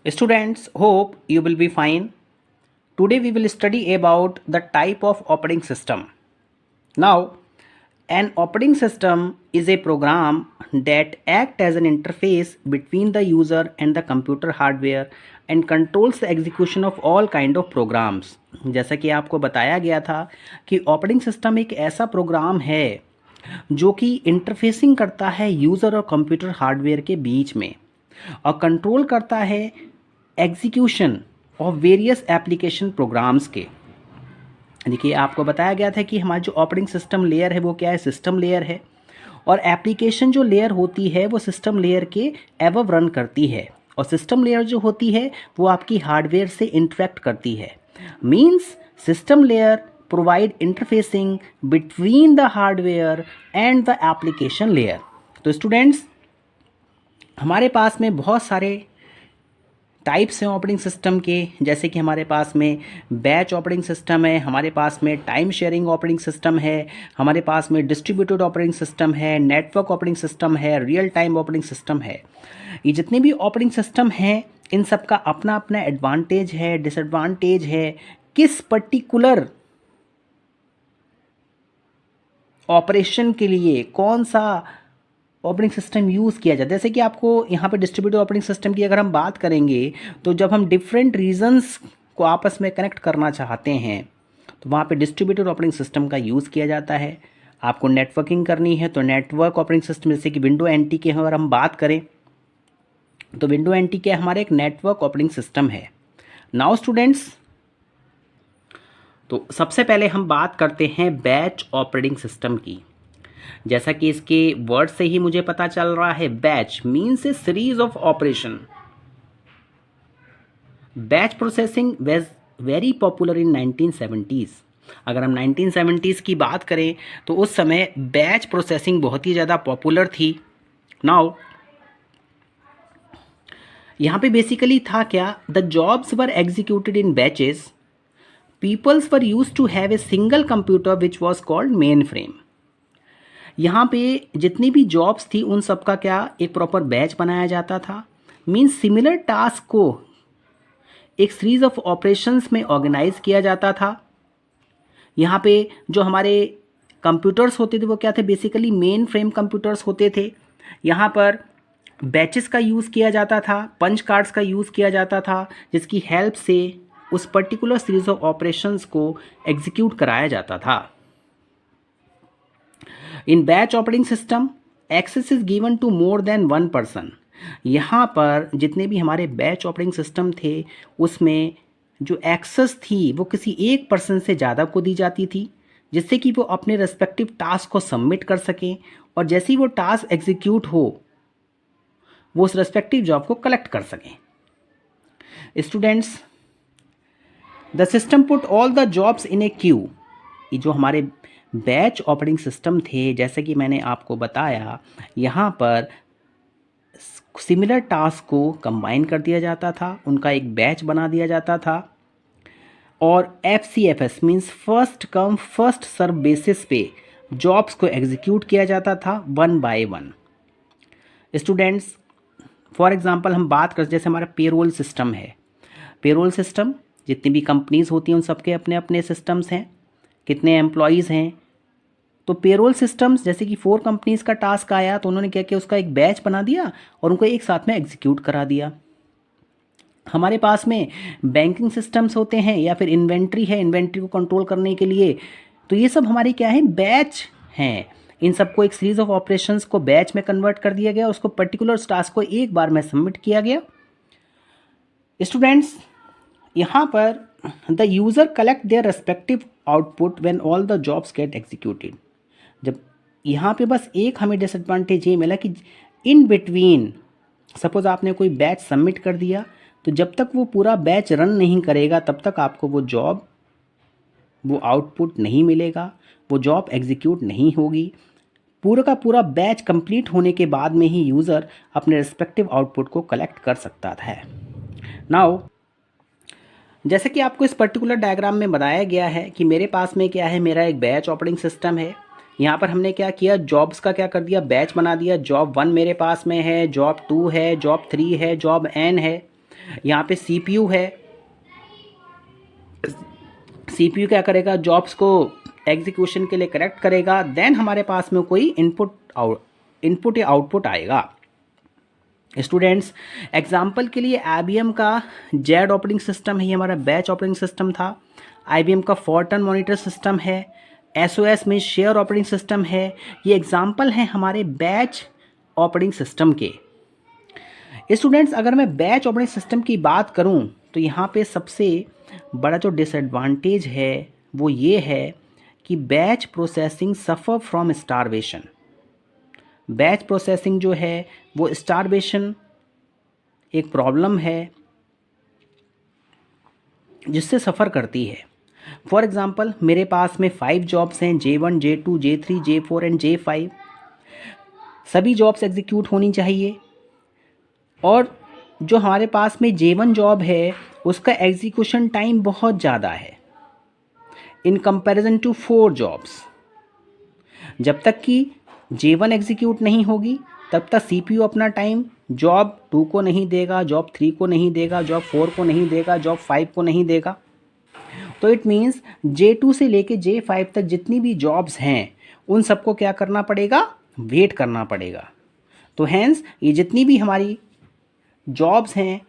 Students, hope you will be fine. Today we will study about the type of operating system. Now, an operating system is a program that acts as an interface between the user and the computer hardware and controls the execution of all kind of programs. जैसा कि आपको बताया गया था कि operating system एक ऐसा programme है जो कि इंटरफेसिंग करता है यूज़र और कंप्यूटर हार्डवेयर के बीच में और कंट्रोल करता है execution of various application programs के। देखिए, आपको बताया गया था कि हमारा जो ऑपरेटिंग सिस्टम लेयर है वो क्या है, सिस्टम लेयर है, और एप्लीकेशन जो लेयर होती है वो सिस्टम लेयर के एबव रन करती है, और सिस्टम लेयर जो होती है वो आपकी हार्डवेयर से इंटरेक्ट करती है। Means system layer provide interfacing between the hardware and the application layer. तो स्टूडेंट्स, हमारे पास में बहुत सारे टाइप्स हैं ऑपरेटिंग सिस्टम के, जैसे कि हमारे पास में बैच ऑपरेटिंग सिस्टम है, हमारे पास में टाइम शेयरिंग ऑपरेटिंग सिस्टम है, हमारे पास में डिस्ट्रीब्यूटेड ऑपरेटिंग सिस्टम है, नेटवर्क ऑपरेटिंग सिस्टम है, रियल टाइम ऑपरेटिंग सिस्टम है। ये जितने भी ऑपरेटिंग सिस्टम हैं इन सब का अपना अपना एडवांटेज है, डिसएडवांटेज है, किस पर्टिकुलर ऑपरेशन के लिए कौन सा ऑपरेटिंग सिस्टम यूज़ किया जाए। जैसे कि आपको यहाँ पे डिस्ट्रीब्यूटेड ऑपरेटिंग सिस्टम की अगर हम बात करेंगे तो जब हम डिफरेंट रीजन्स को आपस में कनेक्ट करना चाहते हैं तो वहाँ पे डिस्ट्रीब्यूटेड ऑपरेटिंग सिस्टम का यूज़ किया जाता है। आपको नेटवर्किंग करनी है तो नेटवर्क ऑपरेटिंग सिस्टम, जैसे कि विंडो एनटी की अगर हम बात करें तो विंडो एनटी क्या हमारा एक नेटवर्क ऑपरेटिंग सिस्टम है। नाउ स्टूडेंट्स, तो सबसे पहले हम बात करते हैं बैच ऑपरेटिंग सिस्टम की। जैसा कि इसके वर्ड से ही मुझे पता चल रहा है, batch means A series of operation. Batch processing was very popular in 1970s। अगर हम 1970s की बात करें तो उस समय बैच प्रोसेसिंग बहुत ही ज़्यादा पॉपुलर थी। नाउ यहाँ पे बेसिकली था क्या, the jobs were executed in batches. Peoples were use to have a single computer which was called mainframe. यहाँ पे जितनी भी जॉब्स थी उन सब का क्या, एक प्रॉपर बैच बनाया जाता था। मीन्स सिमिलर टास्क को एक सीरीज ऑफ ऑपरेशंस में ऑर्गेनाइज किया जाता था। यहाँ पे जो हमारे कंप्यूटर्स होते थे वो क्या थे, बेसिकली मेन फ्रेम कंप्यूटर्स होते थे। यहाँ पर बैचेस का यूज़ किया जाता था, पंच कार्ड्स का यूज़ किया जाता था, जिसकी हेल्प से उस पर्टिकुलर सीरीज ऑफ ऑपरेशंस को एग्जीक्यूट कराया जाता था। In batch operating system access is given to more than one person. यहाँ पर जितने भी हमारे बैच ऑपरेटिंग सिस्टम थे उसमें जो एक्सेस थी वो किसी एक पर्सन से ज़्यादा को दी जाती थी, जिससे कि वो अपने रेस्पेक्टिव टास्क को सबमिट कर सकें, और जैसे ही वो टास्क एग्जीक्यूट हो वो उस रेस्पेक्टिव जॉब को कलेक्ट कर सकें। Students, the system put all the jobs in A Q. ये जो हमारे बैच ऑपरेटिंग सिस्टम थे, जैसे कि मैंने आपको बताया, यहाँ पर सिमिलर टास्क को कंबाइन कर दिया जाता था, उनका एक बैच बना दिया जाता था, और FCFS means first come first serve basis पे जॉब्स को एग्जीक्यूट किया जाता था one by one. Students, for example हम बात कर, जैसे हमारा पेरोल सिस्टम है। पेरोल सिस्टम, जितनी भी कंपनीज होती हैं उन सबके अपने अपने सिस्टम्स हैं, कितने एम्प्लॉयज़ हैं। तो पेरोल सिस्टम्स, जैसे कि 4 कंपनीज़ का टास्क आया तो उन्होंने क्या किया, उसका एक बैच बना दिया और उनको एक साथ में एग्जीक्यूट करा दिया। हमारे पास में बैंकिंग सिस्टम्स होते हैं, या फिर इन्वेंट्री है, इन्वेंट्री को कंट्रोल करने के लिए। तो ये सब हमारे क्या है, बैच हैं। इन सबको एक सीरीज ऑफ ऑपरेशंस को बैच में कन्वर्ट कर दिया गया, उसको पर्टिकुलर टास्क को एक बार में सबमिट किया गया। स्टूडेंट्स, यहाँ पर the user collect their respective output when all the jobs get executed. जब यहाँ पे बस एक हमें डिसएडवांटेज ये मिला कि इन बिटवीन, सपोज आपने कोई बैच सबमिट कर दिया तो जब तक वो पूरा बैच रन नहीं करेगा तब तक आपको वो जॉब, वो आउटपुट नहीं मिलेगा, वो जॉब एग्जीक्यूट नहीं होगी। पूरा का पूरा बैच कंप्लीट होने के बाद में ही यूज़र अपने रिस्पेक्टिव आउटपुट को कलेक्ट कर सकता है। नाउ, जैसे कि आपको इस पर्टिकुलर डायग्राम में बताया गया है कि मेरे पास में क्या है, मेरा एक बैच ऑपरेटिंग सिस्टम है। यहाँ पर हमने क्या किया, जॉब्स का क्या कर दिया, बैच बना दिया। जॉब 1 मेरे पास में है, जॉब 2 है, जॉब 3 है, जॉब N है। यहाँ पे सीपीयू है, सीपीयू क्या करेगा, जॉब्स को एग्जीक्यूशन के लिए करेक्ट करेगा, देन हमारे पास में कोई इनपुट या आउटपुट आएगा। स्टूडेंट्स, एग्जाम्पल के लिए IBM का जेड ऑपरेटिंग सिस्टम है, ये हमारा बैच ऑपरेटिंग सिस्टम था। IBM का फोर्टन मॉनिटर सिस्टम है, SOS में शेयर ऑपरेटिंग सिस्टम है। ये एग्जाम्पल हैं हमारे बैच ऑपरेटिंग सिस्टम के। स्टूडेंट्स, अगर मैं बैच ऑपरेटिंग सिस्टम की बात करूं तो यहाँ पे सबसे बड़ा जो डिसएडवांटेज है वो ये है कि batch processing suffer from starvation. Batch processing जो है वो स्टारवेशन एक प्रॉब्लम है जिससे सफ़र करती है। फॉर एग्ज़ाम्पल, मेरे पास में 5 जॉब्स हैं, J1, J2, J3, J4 and J5। सभी जॉब्स एग्जीक्यूट होनी चाहिए और जो हमारे पास में J1 जॉब है उसका एग्जीक्यूशन टाइम बहुत ज़्यादा है इन कंपैरिजन टू 4 जॉब्स। जब तक कि J1 एग्जीक्यूट नहीं होगी तब तक CPU अपना टाइम जॉब 2 को नहीं देगा, जॉब 3 को नहीं देगा, जॉब 4 को नहीं देगा, जॉब 5 को नहीं देगा। तो इट मीन्स J2 से लेके J5 तक जितनी भी जॉब्स हैं उन सबको क्या करना पड़ेगा, वेट करना पड़ेगा। तो हैंस ये जितनी भी हमारी जॉब्स हैं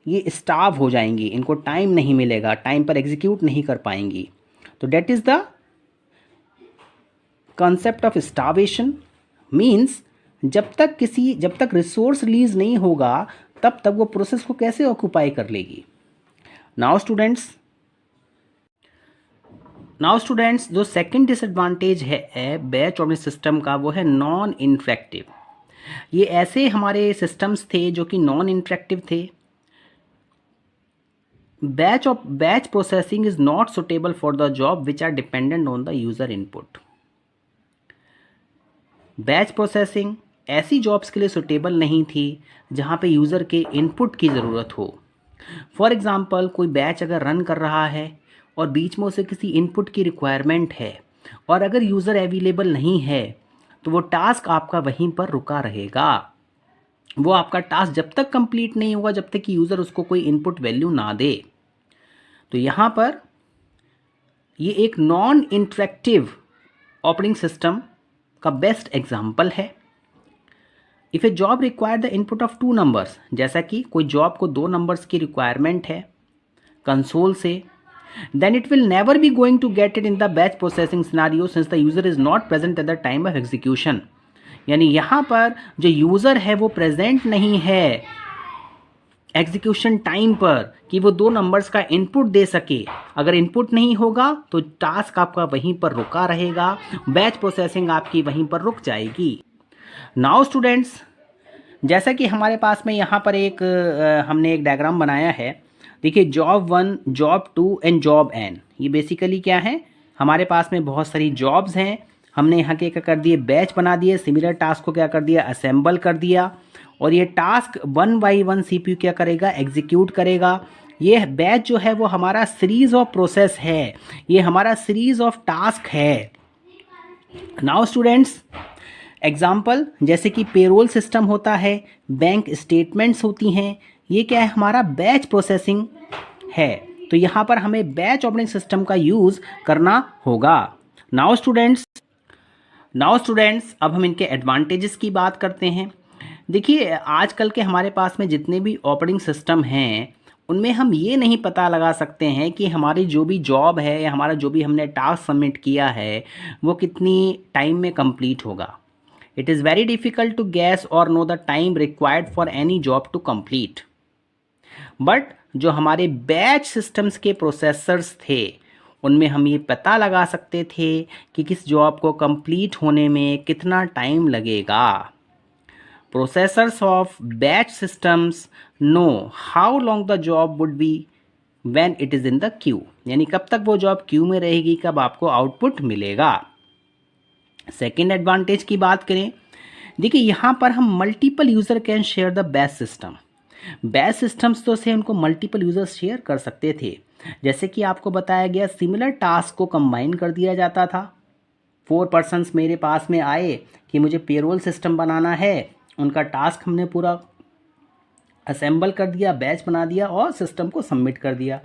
ये स्टार्व हो जाएंगी, इनको टाइम नहीं मिलेगा, टाइम पर एग्जीक्यूट नहीं कर पाएंगी। तो that is the concept of starvation. Means जब तक रिसोर्स रिलीज नहीं होगा तब तक वो प्रोसेस को कैसे ऑक्यूपाई कर लेगी। नाउ स्टूडेंट्स, जो सेकंड डिसएडवांटेज है बैच ऑपरेटिंग सिस्टम का वो है नॉन इंटरेक्टिव। ये ऐसे हमारे सिस्टम्स थे जो कि नॉन इंटरेक्टिव थे। Batch processing is not suitable for the job which are dependent on the user input. Batch processing ऐसी जॉब्स के लिए सुटेबल नहीं थी जहाँ पे यूज़र के इनपुट की ज़रूरत हो। फॉर एग्ज़ाम्पल, कोई बैच अगर रन कर रहा है और बीच में उसे किसी इनपुट की रिक्वायरमेंट है और अगर यूज़र अवेलेबल नहीं है तो वो टास्क आपका वहीं पर रुका रहेगा। वो आपका टास्क जब तक कंप्लीट नहीं होगा जब तक कि यूज़र उसको कोई इनपुट वैल्यू ना दे। तो यहाँ पर ये एक नॉन इंटरेक्टिव ऑपरेटिंग सिस्टम का बेस्ट एग्जाम्पल है। If A job require the input of 2 numbers, जैसा कि कोई जॉब को 2 नंबर्स की रिक्वायरमेंट है कंसोल से, then it will never be going to get it in the batch processing scenario since the user is not present at the time of execution। यानी यहाँ पर जो यूज़र है वो प्रेजेंट नहीं है एग्जीक्यूशन टाइम पर कि वो 2 नंबर्स का इनपुट दे सके। अगर इनपुट नहीं होगा तो टास्क आपका वहीं पर रुका रहेगा, बैच प्रोसेसिंग आपकी वहीं पर रुक जाएगी। नाउ स्टूडेंट्स, जैसा कि हमारे पास में यहाँ पर हमने एक डायग्राम बनाया है। देखिए, job 1, job 2 and job n। ये बेसिकली क्या है, हमारे पास में बहुत सारी जॉब्स हैं। हमने यहाँ के क्या कर दिए, बैच बना दिए, सिमिलर टास्क को क्या कर दिया, असेंबल कर दिया और ये टास्क 1 बाई 1 CPU क्या करेगा, एग्जीक्यूट करेगा। ये बैच जो है वो हमारा सीरीज ऑफ प्रोसेस है, ये हमारा सीरीज ऑफ टास्क है। नाउ स्टूडेंट्स, एग्जाम्पल जैसे कि पेरोल सिस्टम होता है, बैंक स्टेटमेंट्स होती हैं, ये क्या है, हमारा बैच प्रोसेसिंग है। तो यहाँ पर हमें बैच ऑपरेटिंग सिस्टम का यूज़ करना होगा। नाउ स्टूडेंट्स, अब हम इनके एडवांटेजेस की बात करते हैं। देखिए, आजकल के हमारे पास में जितने भी ऑपरेटिंग सिस्टम हैं उनमें हम ये नहीं पता लगा सकते हैं कि हमारी जो भी जॉब है या हमारा जो भी हमने टास्क सबमिट किया है वो कितनी टाइम में कंप्लीट होगा। It is very difficult to guess or know the time required for any job to complete. But जो हमारे बैच सिस्टम्स के प्रोसेसर्स थे उनमें हम ये पता लगा सकते थे कि किस जॉब को कंप्लीट होने में कितना टाइम लगेगा। Processors of batch systems know how long the job would be when it is in the queue। यानी कब तक वो जॉब क्यू में रहेगी, कब आपको आउटपुट मिलेगा। सेकेंड एडवांटेज की बात करें, देखिए यहाँ पर हम multiple user can share the batch system. Batch systems तो से उनको मल्टीपल यूज़र शेयर कर सकते थे। जैसे कि आपको बताया गया, सिमिलर टास्क को कंबाइन कर दिया जाता था। 4 पर्सन्स मेरे पास में आए कि मुझे पेरोल सिस्टम बनाना है, उनका टास्क हमने पूरा असेंबल कर दिया, बैच बना दिया और सिस्टम को सबमिट कर दिया।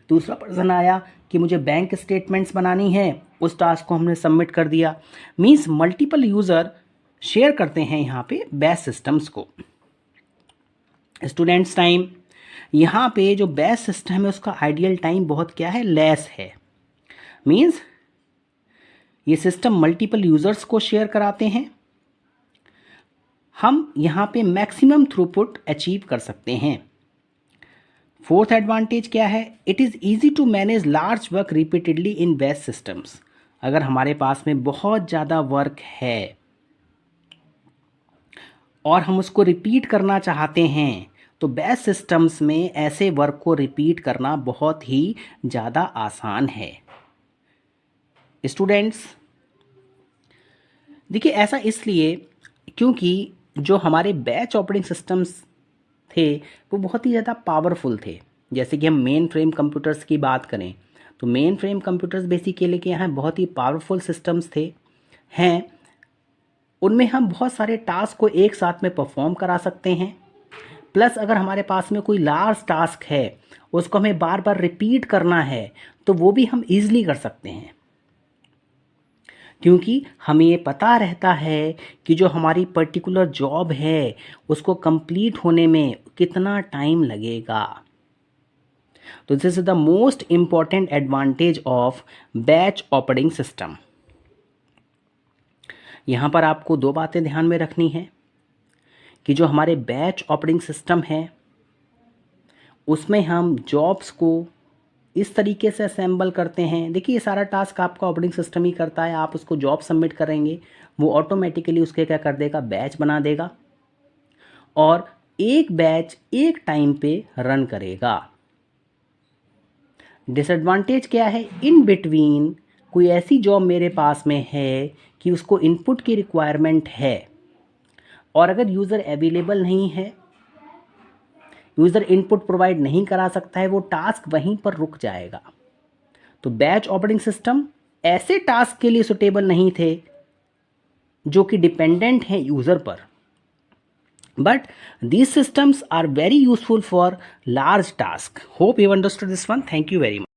दूसरा पर्सन आया कि मुझे बैंक स्टेटमेंट्स बनानी है, उस टास्क को हमने सबमिट कर दिया। मीन्स मल्टीपल यूज़र शेयर करते हैं यहाँ पे बैच सिस्टम्स को। स्टूडेंट्स टाइम, यहाँ पे जो बैच सिस्टम है उसका आइडियल टाइम बहुत क्या है, लेस है। मीन्स ये सिस्टम मल्टीपल यूज़र्स को शेयर कराते हैं, हम यहाँ पे मैक्सिमम थ्रूपुट अचीव कर सकते हैं। फोर्थ एडवांटेज क्या है, it is easy to manage large work repeatedly in batch systems. अगर हमारे पास में बहुत ज़्यादा वर्क है और हम उसको रिपीट करना चाहते हैं तो बैच सिस्टम्स में ऐसे वर्क को रिपीट करना बहुत ही ज़्यादा आसान है। स्टूडेंट्स देखिए, ऐसा इसलिए क्योंकि जो हमारे बैच ऑपरेटिंग सिस्टम्स थे वो बहुत ही ज़्यादा पावरफुल थे। जैसे कि हम मेन फ्रेम कंप्यूटर्स की बात करें तो मेन फ्रेम कंप्यूटर्स बेसिकली के यहाँ बहुत ही पावरफुल सिस्टम्स हैं। उनमें हम बहुत सारे टास्क को एक साथ में परफॉर्म करा सकते हैं। प्लस अगर हमारे पास में कोई लार्ज टास्क है उसको हमें बार बार रिपीट करना है तो वो भी हम ईज़िली कर सकते हैं, क्योंकि हमें ये पता रहता है कि जो हमारी पर्टिकुलर जॉब है उसको कंप्लीट होने में कितना टाइम लगेगा। तो this is the most important advantage of batch operating system. यहाँ पर आपको दो बातें ध्यान में रखनी है कि जो हमारे बैच ऑपरेटिंग सिस्टम है उसमें हम जॉब्स को इस तरीके से असेंबल करते हैं। देखिए, ये सारा टास्क आपका ऑपरेटिंग सिस्टम ही करता है। आप उसको जॉब सबमिट करेंगे, वो ऑटोमेटिकली उसके क्या कर देगा, बैच बना देगा और एक बैच एक टाइम पे रन करेगा। डिसएडवांटेज क्या है, इन बिटवीन कोई ऐसी जॉब मेरे पास में है कि उसको इनपुट की रिक्वायरमेंट है और अगर यूज़र अवेलेबल नहीं है, यूज़र इनपुट प्रोवाइड नहीं करा सकता है, वो टास्क वहीं पर रुक जाएगा। तो बैच ऑपरेटिंग सिस्टम ऐसे टास्क के लिए सुटेबल नहीं थे जो कि डिपेंडेंट हैं यूज़र पर, but these systems are very useful for large tasks. Hope you understood this one. Thank you very much.